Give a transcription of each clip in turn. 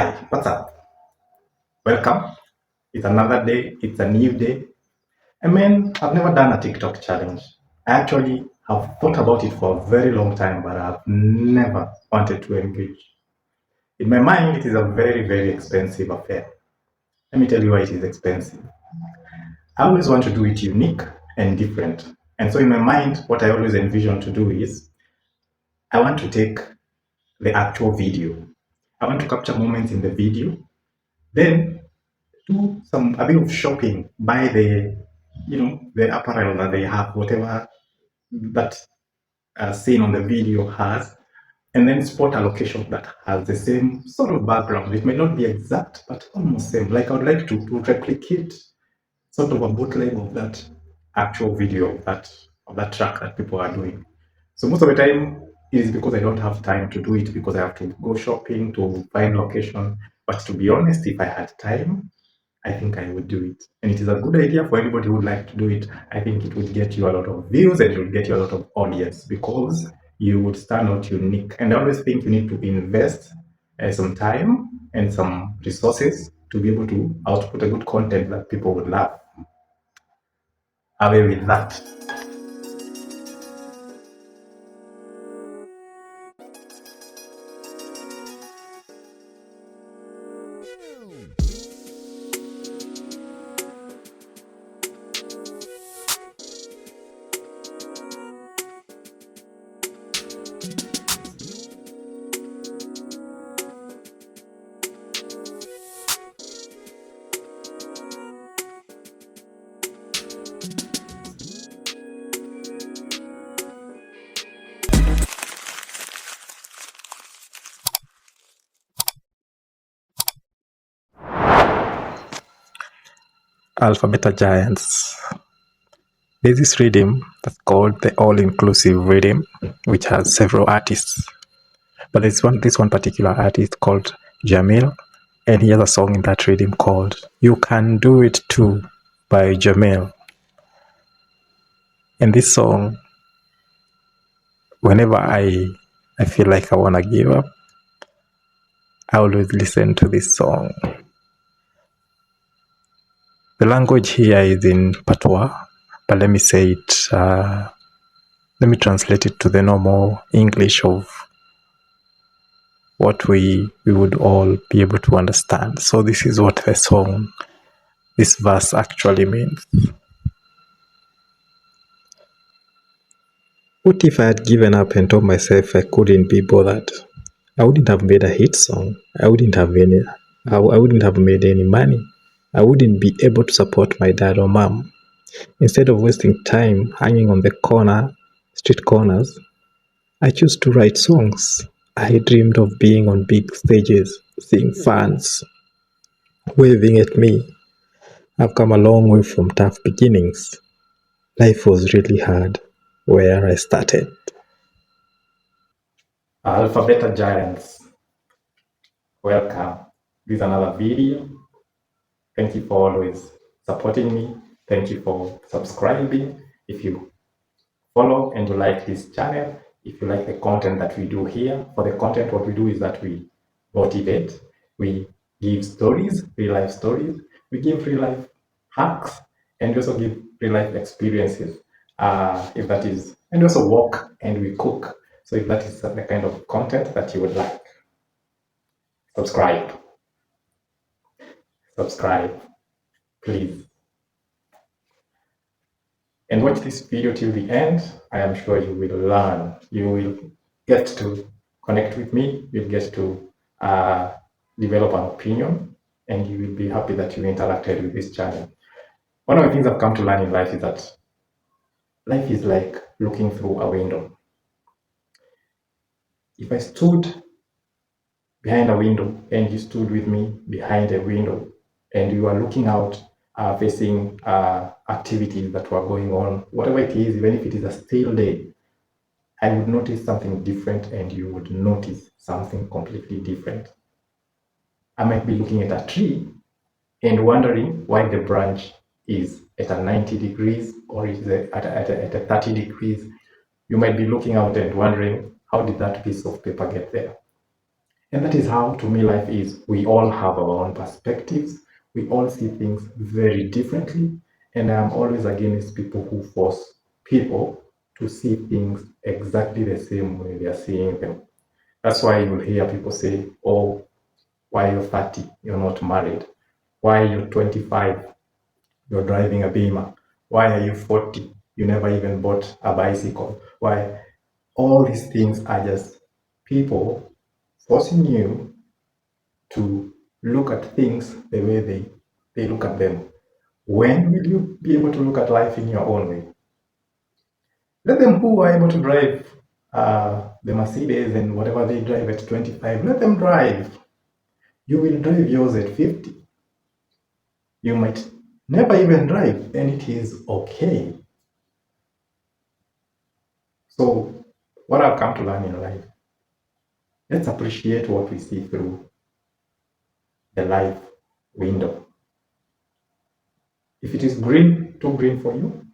Hi, what's up? Welcome. It's another day, it's a new day. I've never done a TikTok challenge. I actually have thought about it for a very long time, but I've never wanted to engage. In my mind, it is a very, very expensive affair. Let me tell you why it is expensive. I always want to do it unique and different. And so in my mind, what I always envision to do is I want to take the actual video. I want to capture moments in the video, then do a bit of shopping, buy the apparel that they have, whatever that scene on the video has, and then spot a location that has the same sort of background. It may not be exact, but almost same. Like I would like to replicate sort of a bootleg of that actual video of that track that people are doing. So most of the time it is because I don't have time to do it, because I have to go shopping to find location. But to be honest, if I had time, I think I would do it. And it is a good idea for anybody who would like to do it. I think it would get you a lot of views and it would get you a lot of audience because you would stand out unique. And I always think you need to invest some time and some resources to be able to output a good content that people would love. Away with that. Alphabeta Giants. There's this rhythm that's called the all-inclusive rhythm, which has several artists. But there's this one particular artist called Jahmiel, and he has a song in that rhythm called "You Can Do It Too" by Jahmiel. And this song, whenever I feel like I wanna give up, I always listen to this song. The language here is in Patois, but let me say it, let me translate it to the normal English of what we would all be able to understand. So this is what the song, this verse actually means. What if I had given up and told myself I couldn't be bothered? I wouldn't have made a hit song. I wouldn't have made any money. I wouldn't be able to support my dad or mom. Instead of wasting time hanging on the street corners, I choose to write songs. I dreamed of being on big stages, seeing fans waving at me. I've come a long way from tough beginnings. Life was really hard where I started. Alphabeta Giants, welcome. This is another video. Thank you for always supporting me. Thank you for subscribing. If you follow and you like this channel, if you like the content that we do here, for the content, what we do is that we motivate, we give stories, real life stories, we give real life hacks, and we also give real life experiences. If that is, and we also walk and we cook. So if that is the kind of content that you would like, subscribe, please. And watch this video till the end. I am sure you will learn. You will get to connect with me. You'll get to develop an opinion, and you will be happy that you interacted with this channel. One of the things I've come to learn in life is that life is like looking through a window. If I stood behind a window and you stood with me behind a window and you are looking out, facing activities that were going on, whatever it is, even if it is a still day, I would notice something different and you would notice something completely different. I might be looking at a tree and wondering why the branch is at a 90 degrees or is at a 30 degrees. You might be looking out and wondering, how did that piece of paper get there? And that is how, to me, life is. We all have our own perspectives. We all see things very differently. And I'm always against people who force people to see things exactly the same way they are seeing them. That's why you will hear people say, oh, why you're 30, you're not married? Why you're 25, you're driving a Beamer? Why are you 40, you never even bought a bicycle? Why? All these things are just people forcing you to look at things the way they look at them. When will you be able to look at life in your own way? Let them who are able to drive the Mercedes and whatever they drive at 25, let them drive. You will drive yours at 50. You might never even drive, and it is okay. So, what I've come to learn in life, let's appreciate what we see through the life window. If it is green, too green for you,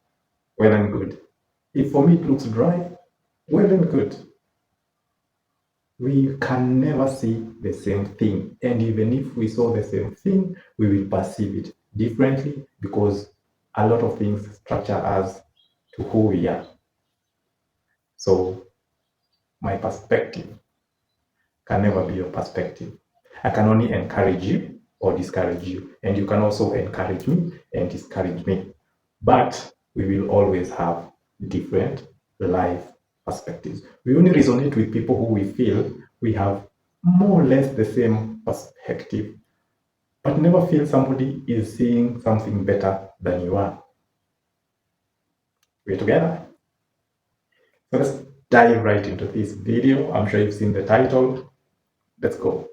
well and good. If for me it looks dry, well and good. We can never see the same thing. And even if we saw the same thing, we will perceive it differently because a lot of things structure us to who we are. So my perspective can never be your perspective. I can only encourage you or discourage you. And you can also encourage me and discourage me. But we will always have different life perspectives. We only resonate with people who we feel we have more or less the same perspective, but never feel somebody is seeing something better than you are. We're together. So let's dive right into this video. I'm sure you've seen the title. Let's go.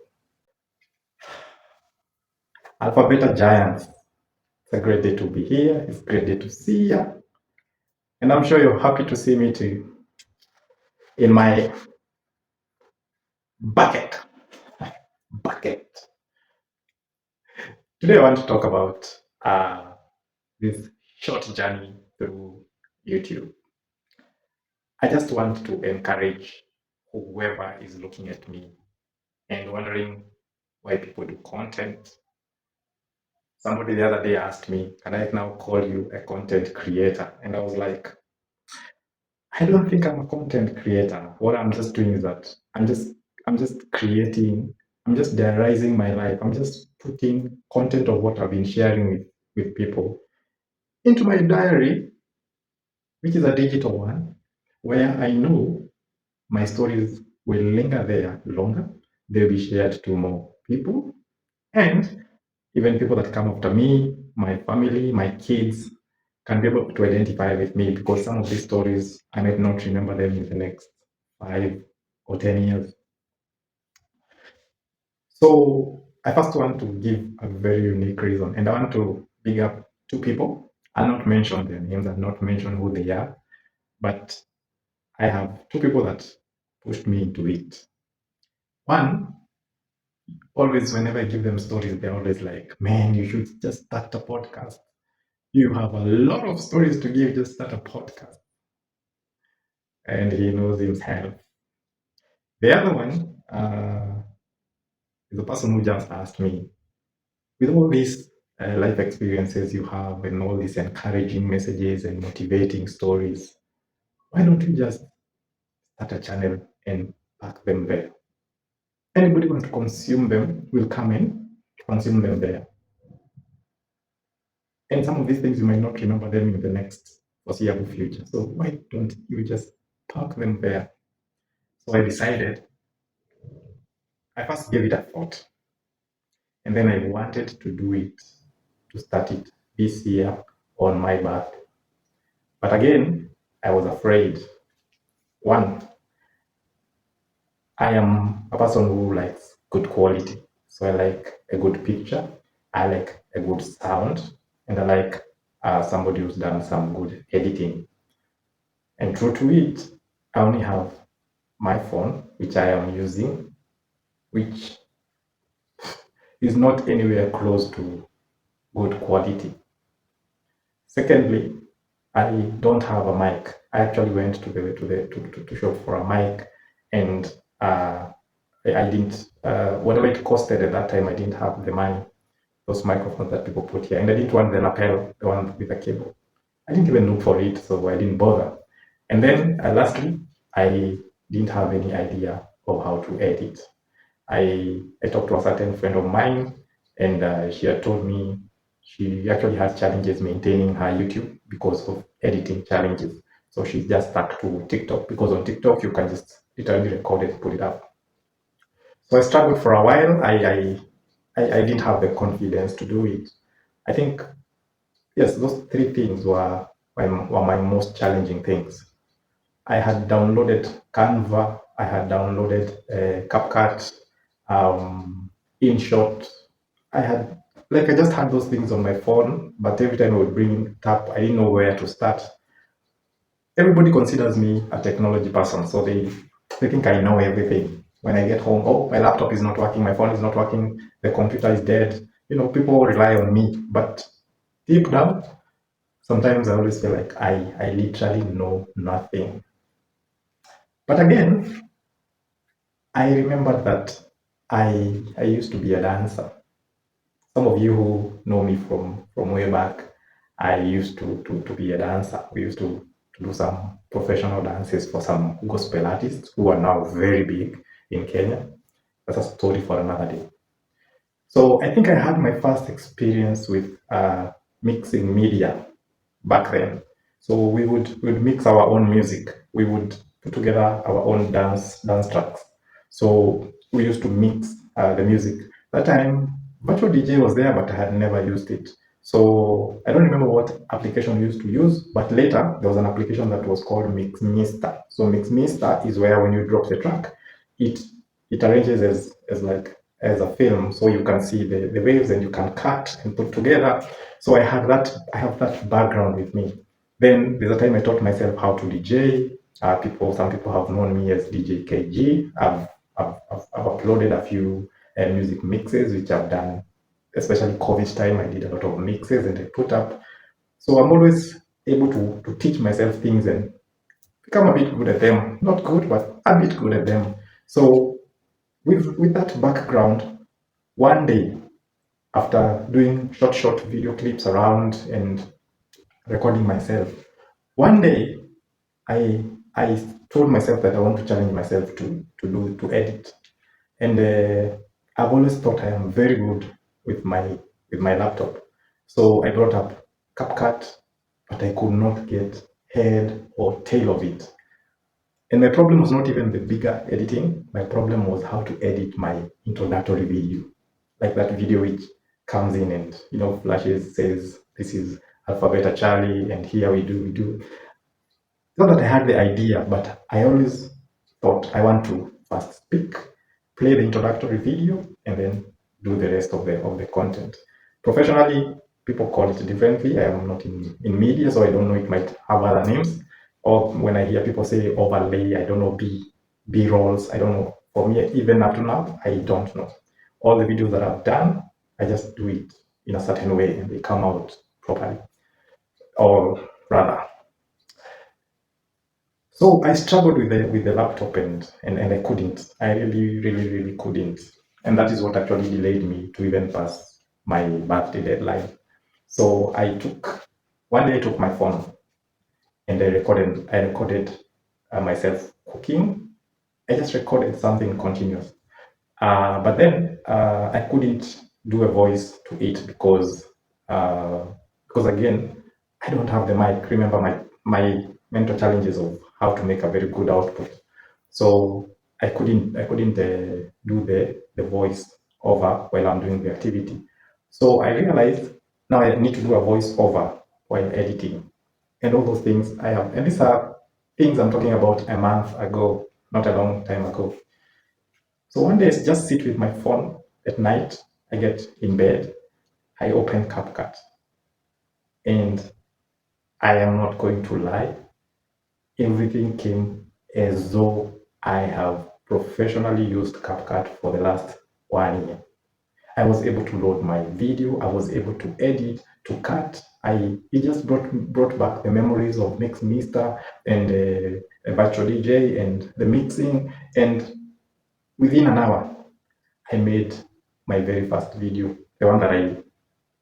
Alpha Beta Giants. It's a great day to be here. It's a great day to see you. And I'm sure you're happy to see me too in my bucket. Bucket. Today I want to talk about this short journey through YouTube. I just want to encourage whoever is looking at me and wondering why people do content. Somebody the other day asked me, can I now call you a content creator? And I was like, I don't think I'm a content creator. What I'm just doing is that I'm just creating, I'm just diarizing my life. I'm just putting content of what I've been sharing with people into my diary, which is a digital one, where I know my stories will linger there longer. They'll be shared to more people. And even people that come after me, my family, my kids, can be able to identify with me because some of these stories, I might not remember them in the next 5 or 10 years. So I first want to give a very unique reason, and I want to big up 2 people. I'll not mention their names, I'll not mention who they are, but I have 2 people that pushed me into it. One, always whenever I give them stories, they're always like, man, you should just start a podcast. You have a lot of stories to give, just start a podcast. And he knows himself. The other one is the person who just asked me, with all these life experiences you have and all these encouraging messages and motivating stories, why don't you just start a channel and pack them there? Anybody want to consume them will come in, consume them there. And some of these things you might not remember them in the next foreseeable future. So why don't you just park them there? So I decided, I first gave it a thought. And then I wanted to do it, to start it this year on my birthday. But again, I was afraid. One, I am a person who likes good quality. So I like a good picture, I like a good sound, and I like somebody who's done some good editing. And true to it, I only have my phone, which I am using, which is not anywhere close to good quality. Secondly, I don't have a mic. I actually went to shop for a mic, and I didn't, whatever it costed at that time, I didn't have the money, those microphones that people put here. And I didn't want the lapel, the one with the cable. I didn't even look for it, so I didn't bother. And then lastly, I didn't have any idea of how to edit. I talked to a certain friend of mine, and she had told me she actually had challenges maintaining her YouTube because of editing challenges. So she just stuck to TikTok, because on TikTok you can just literally record it and put it up. So I struggled for a while. I didn't have the confidence to do it. I think, yes, those three things were my most challenging things. I had downloaded Canva, I had downloaded CapCut, InShot. I just had those things on my phone, but every time I would bring it up, I didn't know where to start. Everybody considers me a technology person, so they think I know everything. When I get home, oh, my laptop is not working, my phone is not working, the computer is dead. People rely on me, but deep down, sometimes I always feel like I literally know nothing. But again, I remember that I used to be a dancer. Some of you who know me from way back, I used to be a dancer. We used to do some professional dances for some gospel artists who are now very big in Kenya. That's a story for another day. So I think I had my first experience with mixing media back then. So we would mix our own music. We would put together our own dance tracks. So we used to mix the music. That time, virtual DJ was there, but I had never used it. So I don't remember what application we used to use, but later there was an application that was called Mixmister. So Mixmister is where when you drop the track, it it arranges as a film, so you can see the waves and you can cut and put together. So I have that background with me. Then there's a time I taught myself how to DJ. Some people have known me as DJ KG. I've uploaded a few music mixes which I've done, especially COVID time. I did a lot of mixes and I put up. So I'm always able to teach myself things and become a bit good at them. Not good, but a bit good at them. So with that background, one day, after doing short video clips around and recording myself, one day I I told myself that I want to challenge myself to edit, and I've always thought I am very good with my laptop. So I brought up CapCut, but I could not get head or tail of it. And my problem was not even the bigger editing. My problem was how to edit my introductory video, like that video which comes in and flashes, says this is Alphabeta Charlie, and here we do. Not that I had the idea, but I always thought I want to first speak, play the introductory video, and then do the rest of the content. Professionally, people call it differently. I am not in media, so I don't know. It might have other names. Or when I hear people say overlay, I don't know, B rolls. I don't know. For me, even up to now, I don't know. All the videos that I've done, I just do it in a certain way, and they come out properly, or rather. So I struggled with the laptop, and I couldn't. I really couldn't. And that is what actually delayed me to even pass my birthday deadline. So one day I took my phone and I recorded myself cooking. I just recorded something continuous. But then I couldn't do a voice to it because again, I don't have the mic. Remember my mental challenges of how to make a very good output. So I couldn't do the voice over while I'm doing the activity. So I realized now I need to do a voice over while editing, and all those things I have. And these are things I'm talking about a month ago, not a long time ago. So one day I just sit with my phone at night. I get in bed, I open CapCut, and I am not going to lie. Everything came as though I have professionally used CapCut for the last 1 year. I was able to load my video. I was able to edit, to cut. It just brought back the memories of Mixmister and Virtual DJ and the mixing, and Within an hour, I made my very first video, the one that I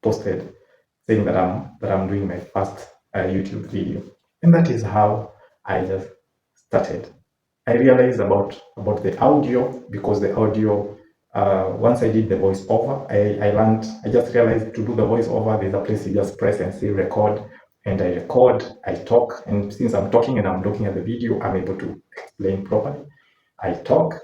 posted, saying that I'm doing my first YouTube video, and that is how I just started. I realized about the audio, because the audio, once I did the voiceover, I just realized to do the voiceover, there's a place you just press and say record, and I record, I talk, and since I'm talking and I'm looking at the video, I'm able to explain properly. I talk,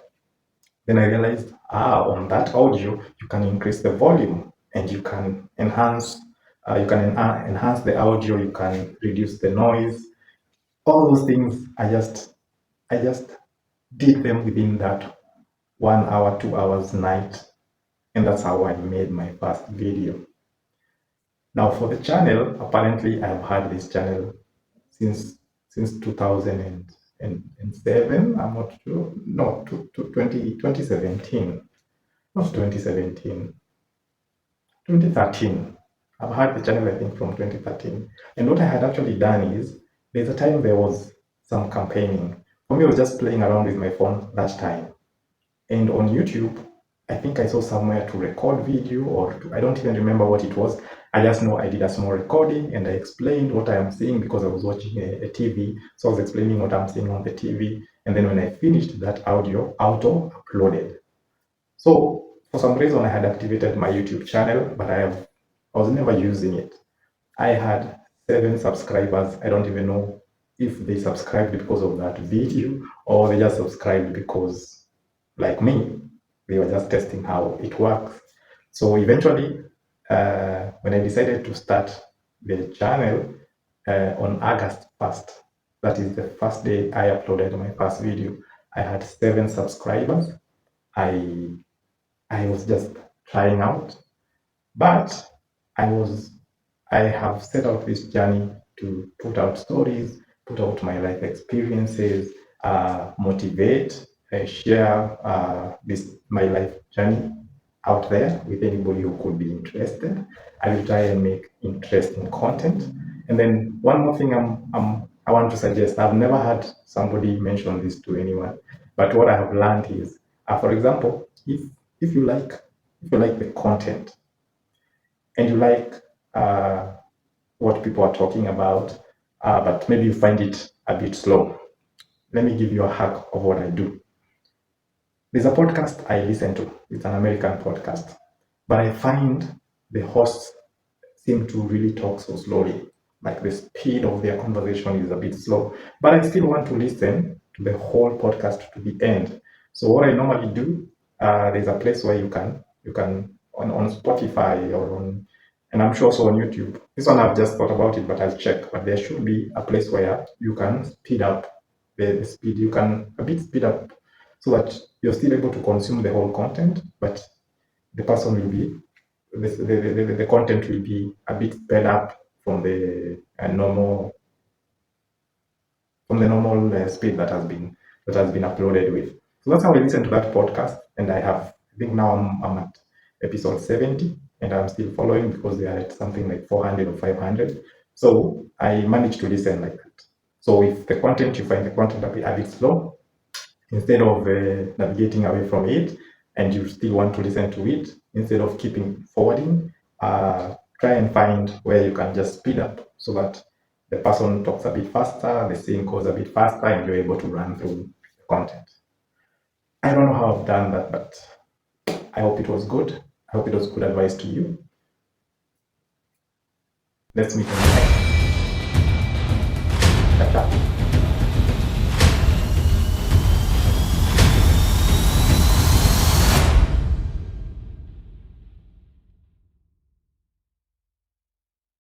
then I realized, on that audio, you can increase the volume and you can enhance, enhance the audio, you can reduce the noise. All those things, I just did them within that 1 hour, 2 hours night, and that's how I made my first video. Now for the channel, apparently I've had this channel since 2007. I'm not sure. No, 2017. Not 2017. 2013. I've had the channel, I think, from 2013. And what I had actually done is, there's a time there was some campaigning. For me, I was just playing around with my phone that time. And on YouTube, I think I saw somewhere to record video, or I don't even remember what it was. I just know I did a small recording and I explained what I am seeing because I was watching a TV. So I was explaining what I'm seeing on the TV. And then when I finished that audio, auto uploaded. So for some reason, I had activated my YouTube channel, but I was never using it. I had 7 subscribers. I don't even know if they subscribed because of that video, or they just subscribed because, like me, they were just testing how it works. So eventually, when I decided to start the channel on August 1st, that is the first day I uploaded my first video, I had 7 subscribers. I was just trying out, but I have set out this journey to put out stories, put out my life experiences, motivate, share my life journey out there with anybody who could be interested. I will try and make interesting content. And then one more thing I want to suggest. I've never had somebody mention this to anyone, but what I have learned is, for example, if you like the content and you like what people are talking about, but maybe you find it a bit slow, let me give you a hack of what I do. There's a podcast I listen to. It's an American podcast, but I find the hosts seem to really talk so slowly. Like the speed of their conversation is a bit slow, but I still want to listen to the whole podcast to the end. So what I normally do, there's a place where you can on Spotify or on, and I'm sure also on YouTube. This one I've just thought about it, but I'll check. But there should be a place where you can speed up the speed. You can a bit speed up so that you're still able to consume the whole content, but the person will be the content will be a bit sped up from the normal speed that has been uploaded with. So that's how I listen to that podcast, and I think now I'm at episode 70, and I'm still following because they are at something like 400 or 500. So I managed to listen like that. So if you find the content a bit slow, instead of navigating away from it, and you still want to listen to it, instead of keeping forwarding, try and find where you can just speed up so that the person talks a bit faster, the scene goes a bit faster, and you're able to run through the content. I don't know how I've done that, but I hope it was good. I hope it was good advice to you. Let's meet in the next. Catch up.